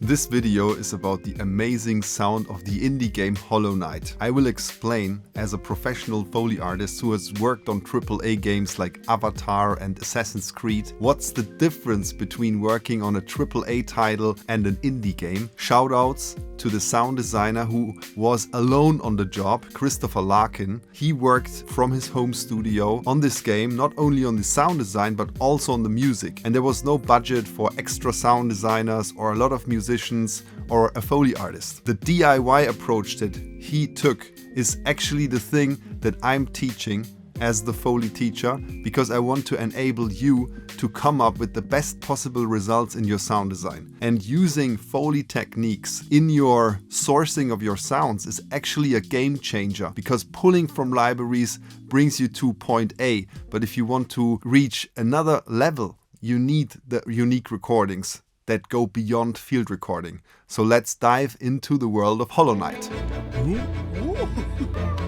This video is about the amazing sound of the indie game Hollow Knight. I will explain, as a professional Foley artist who has worked on AAA games like Avatar and Assassin's Creed, what's the difference between working on a AAA title and an indie game. Shoutouts to the sound designer who was alone on the job, Christopher Larkin. He worked from his home studio on this game, not only on the sound design but also on the music. And there was no budget for extra sound designers or a lot of musicians or a Foley artist. The DIY approach that he took is actually the thing that I'm teaching as the Foley teacher, because I want to enable you to come up with the best possible results in your sound design. And using Foley techniques in your sourcing of your sounds is actually a game changer, because pulling from libraries brings you to point A, but if you want to reach another level, you need the unique recordings that go beyond field recording. So let's dive into the world of Hollow Knight.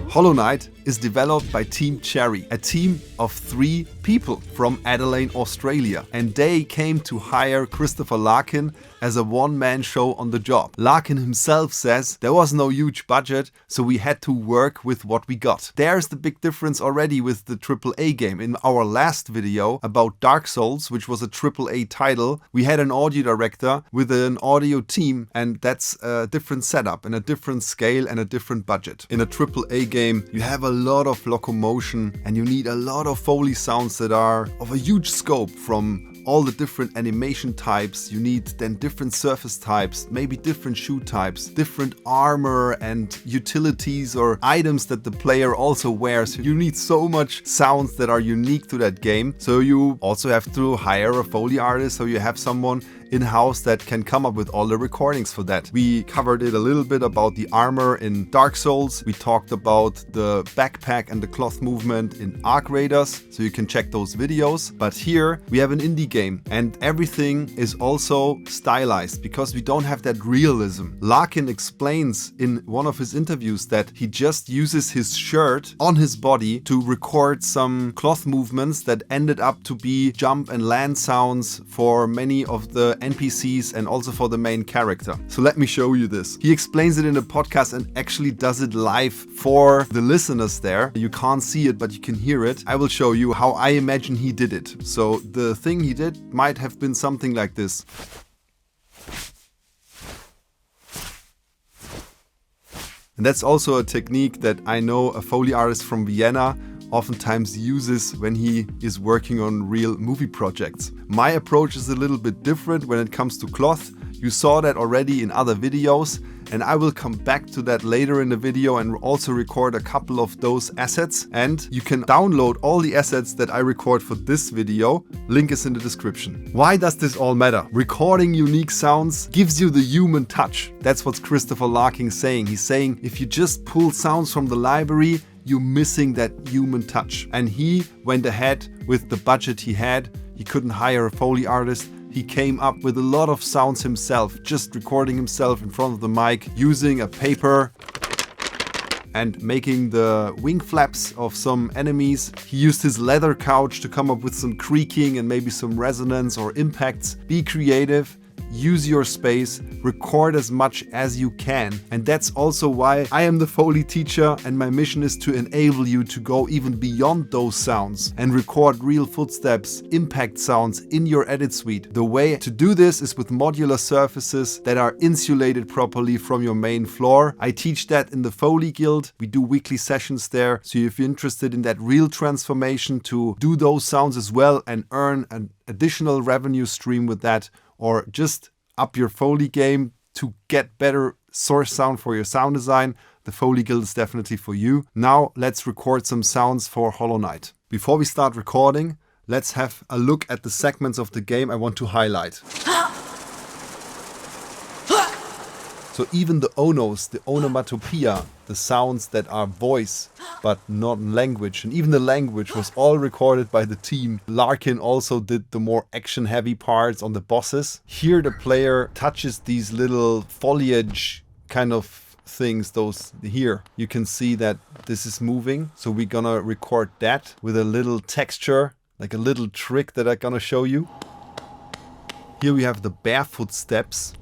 Hollow Knight is developed by Team Cherry, a team of 3 people from Adelaide, Australia, and they came to hire Christopher Larkin as a one-man show on the job. Larkin himself says there was no huge budget, so we had to work with what we got. There's the big difference already with the AAA game. In our last video about Dark Souls, which was a AAA title, we had an audio director with an audio team, and that's a different setup and a different scale and a different budget. In a AAA game, you have a lot of locomotion and you need a lot of Foley sounds that are of a huge scope, from all the different animation types. You need then different surface types, maybe different shoe types, different armor and utilities or items that the player also wears. You need so much sounds that are unique to that game. So you also have to hire a Foley artist, so you have someone in-house that can come up with all the recordings for that. We covered it a little bit about the armor in Dark Souls. We talked about the backpack and the cloth movement in Arc Raiders, so you can check those videos. But here we have an indie game and everything is also stylized because we don't have that realism. Larkin explains in one of his interviews that he just uses his shirt on his body to record some cloth movements that ended up to be jump and land sounds for many of the NPCs and also for the main character. So let me show you this. He explains it in the podcast and actually does it live for the listeners there. You can't see it, but you can hear it. I will show you how I imagine he did it. So the thing he did might have been something like this. And that's also a technique that I know a Foley artist from Vienna oftentimes uses when he is working on real movie projects. My approach is a little bit different when it comes to cloth. You saw that already in other videos, and I will come back to that later in the video and also record a couple of those assets. And you can download all the assets that I record for this video. Link is in the description. Why does this all matter? Recording unique sounds gives you the human touch. That's what Christopher Larkin is saying. He's saying if you just pull sounds from the library, you're missing that human touch. And he went ahead with the budget he had. He couldn't hire a Foley artist. He came up with a lot of sounds himself, just recording himself in front of the mic, using a paper and making the wing flaps of some enemies. He used his leather couch to come up with some creaking and maybe some resonance or impacts. Be creative. Use your space, record as much as you can. And that's also why I am the Foley teacher, and my mission is to enable you to go even beyond those sounds and record real footsteps, impact sounds in your edit suite. The way to do this is with modular surfaces that are insulated properly from your main floor. I teach that in the Foley Guild. We do weekly sessions there. So if you're interested in that real transformation to do those sounds as well and earn an additional revenue stream with that, or just up your Foley game to get better source sound for your sound design, the Foley Guild is definitely for you. Now let's record some sounds for Hollow Knight. Before we start recording, let's have a look at the segments of the game I want to highlight. So even the onos, the onomatopoeia, the sounds that are voice but not language, and even the language was all recorded by the team. Larkin also did the more action heavy parts on the bosses. Here the player touches these little foliage kind of things, those here. You can see that this is moving. So we're gonna record that with a little texture, like a little trick that I'm gonna show you. Here we have the barefoot steps.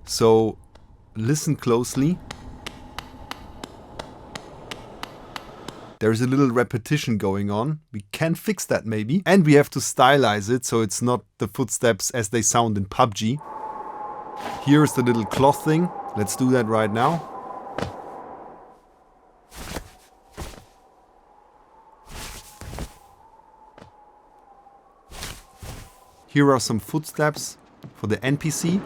So listen closely. There's a little repetition going on. We can fix that maybe. And we have to stylize it so it's not the footsteps as they sound in PUBG. Here's the little cloth thing. Let's do that right now. Here are some footsteps for the NPC.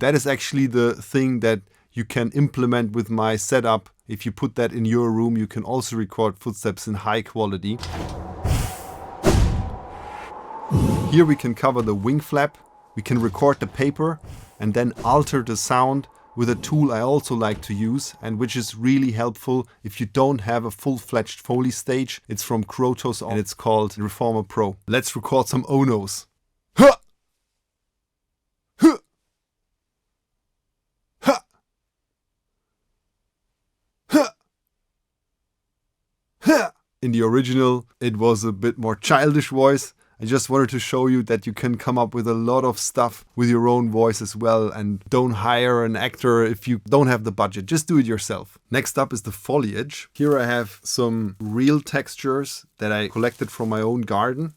That is actually the thing that you can implement with my setup. If you put that in your room, you can also record footsteps in high quality. Here we can cover the wing flap. We can record the paper and then alter the sound with a tool I also like to use, and which is really helpful if you don't have a full-fledged Foley stage. It's from Krotos and it's called Reformer Pro. Let's record some Onos. Huh! Huh! Huh! Huh! Huh! In the original, it was a bit more childish voice. I just wanted to show you that you can come up with a lot of stuff with your own voice as well, and don't hire an actor if you don't have the budget. Just do it yourself. Next up is the foliage. Here I have some real textures that I collected from my own garden.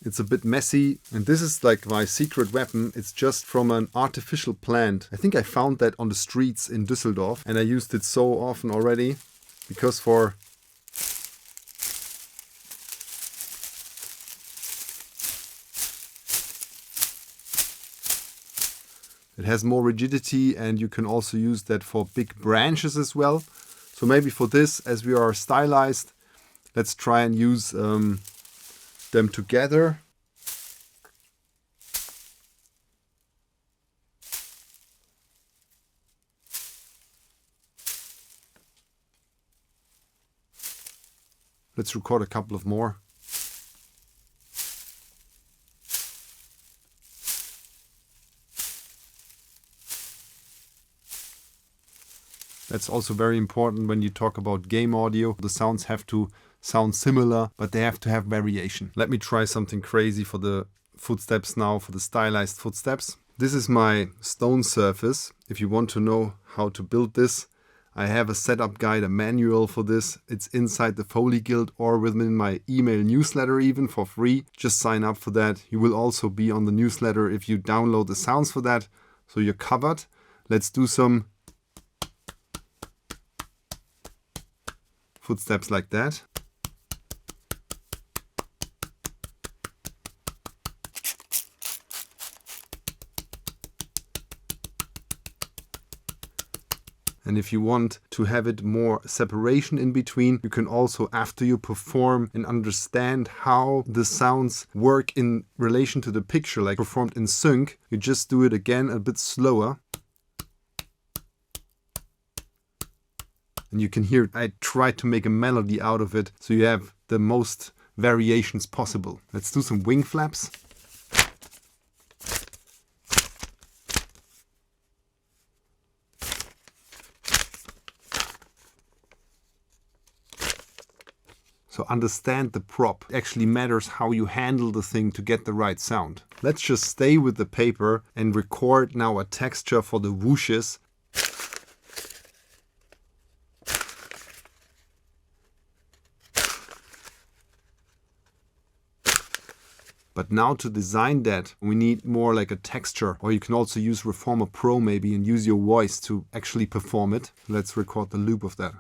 It's a bit messy, and this is like my secret weapon. It's just from an artificial plant. I think I found that on the streets in Düsseldorf, and I used it so often already because it has more rigidity, and you can also use that for big branches as well. So maybe for this, as we are stylized, let's try and use them together. Let's record a couple of more. That's also very important when you talk about game audio. The sounds have to sound similar, but they have to have variation. Let me try something crazy for the footsteps now, for the stylized footsteps. This is my stone surface. If you want to know how to build this, I have a setup guide, a manual for this. It's inside the Foley Guild or within my email newsletter even for free. Just sign up for that. You will also be on the newsletter if you download the sounds for that. So you're covered. Let's do some footsteps like that. And if you want to have it more separation in between, you can also, after you perform and understand how the sounds work in relation to the picture, like performed in sync, you just do it again a bit slower. And you can hear I tried to make a melody out of it, so you have the most variations possible. Let's do some wing flaps. So understand the prop. It actually matters how you handle the thing to get the right sound. Let's just stay with the paper and record now a texture for the whooshes. But now to design that, we need more like a texture, or you can also use Reformer Pro maybe and use your voice to actually perform it. Let's record the loop of that.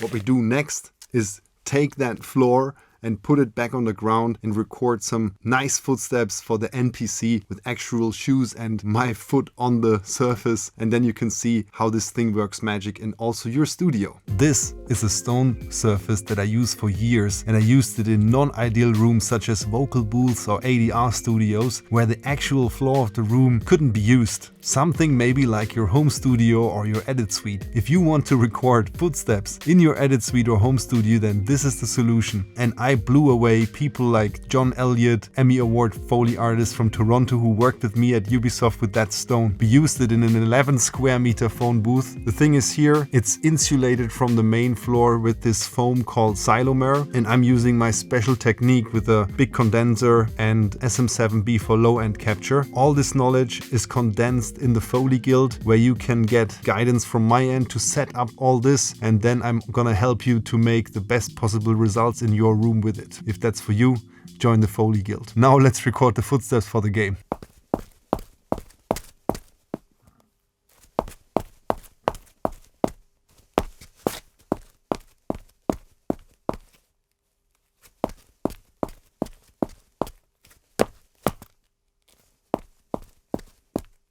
What we do next is take that floor and put it back on the ground and record some nice footsteps for the NPC with actual shoes and my foot on the surface. And then you can see how this thing works magic in also your studio. This is a stone surface that I use for years, and I used it in non-ideal rooms such as vocal booths or ADR studios where the actual floor of the room couldn't be used. Something maybe like your home studio or your edit suite. If you want to record footsteps in your edit suite or home studio, then this is the solution. And I I blew away people like John Elliott, Emmy Award Foley artist from Toronto who worked with me at Ubisoft with that stone. We used it in an 11 square meter phone booth. The thing is here, it's insulated from the main floor with this foam called Silomer, and I'm using my special technique with a big condenser and SM7B for low-end capture. All this knowledge is condensed in the Foley Guild, where you can get guidance from my end to set up all this, and then I'm gonna help you to make the best possible results in your room with it. If that's for you, join the Foley Guild. Now let's record the footsteps for the game.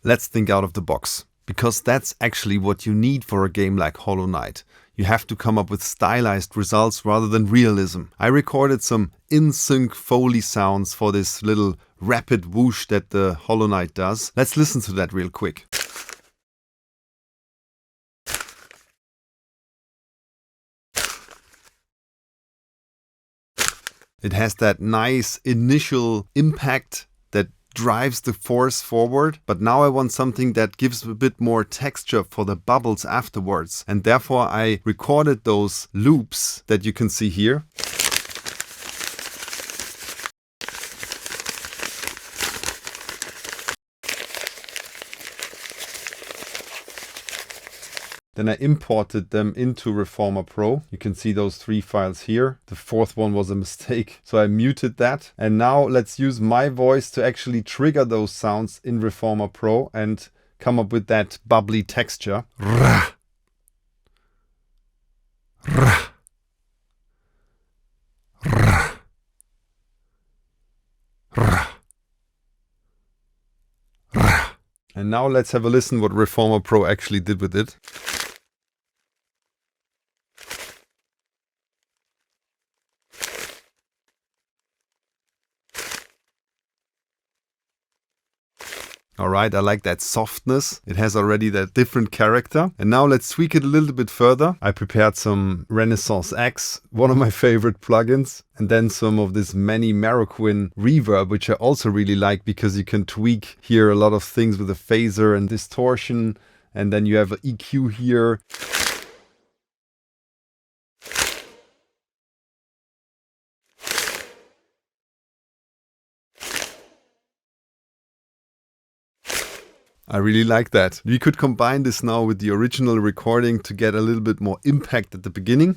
Let's think out of the box, because that's actually what you need for a game like Hollow Knight. You have to come up with stylized results rather than realism. I recorded some in-sync Foley sounds for this little rapid whoosh that the Hollow Knight does. Let's listen to that real quick. It has that nice initial impact that drives the force forward, but now I want something that gives a bit more texture for the bubbles afterwards, and therefore I recorded those loops that you can see here. Then I imported them into Reformer Pro. You can see those 3 files here. The 4th one was a mistake, so I muted that. And now let's use my voice to actually trigger those sounds in Reformer Pro and come up with that bubbly texture. Rah. Rah. Rah. Rah. Rah. And now let's have a listen what Reformer Pro actually did with it. Alright, I like that softness. It has already that different character. And now let's tweak it a little bit further. I prepared some Renaissance X, one of my favorite plugins. And then some of this Manny Marroquin reverb, which I also really like because you can tweak here a lot of things with a phaser and distortion. And then you have an EQ here. I really like that. We could combine this now with the original recording to get a little bit more impact at the beginning.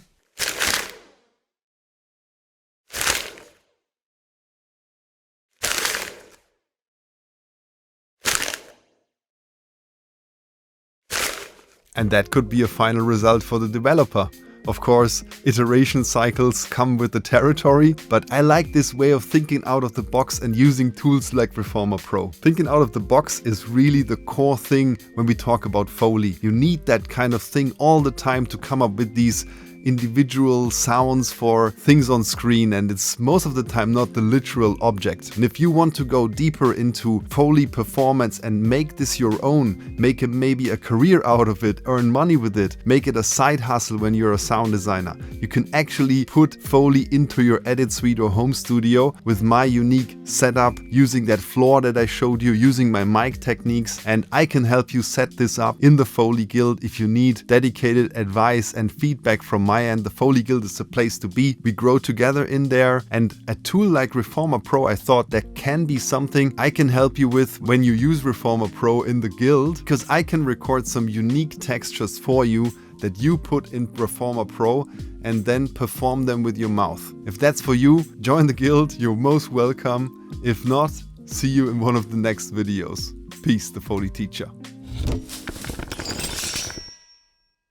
And that could be a final result for the developer. Of course, iteration cycles come with the territory, but I like this way of thinking out of the box and using tools like Reformer Pro. Thinking out of the box is really the core thing when we talk about Foley. You need that kind of thing all the time to come up with these individual sounds for things on screen, and it's most of the time not the literal object. And if you want to go deeper into Foley performance and make this your own, make maybe a career out of it, earn money with it, make it a side hustle when you're a sound designer, you can actually put Foley into your edit suite or home studio with my unique setup, using that floor that I showed you, using my mic techniques, and I can help you set this up in the Foley Guild. If you need dedicated advice and feedback from my end, the Foley Guild is the place to be. We grow together in there, and a tool like Reformer Pro, I thought that can be something I can help you with when you use Reformer Pro in the Guild, because I can record some unique textures for you that you put in Reformer Pro and then perform them with your mouth. If that's for you, join the Guild, you're most welcome. If not, see you in one of the next videos. Peace, the Foley Teacher.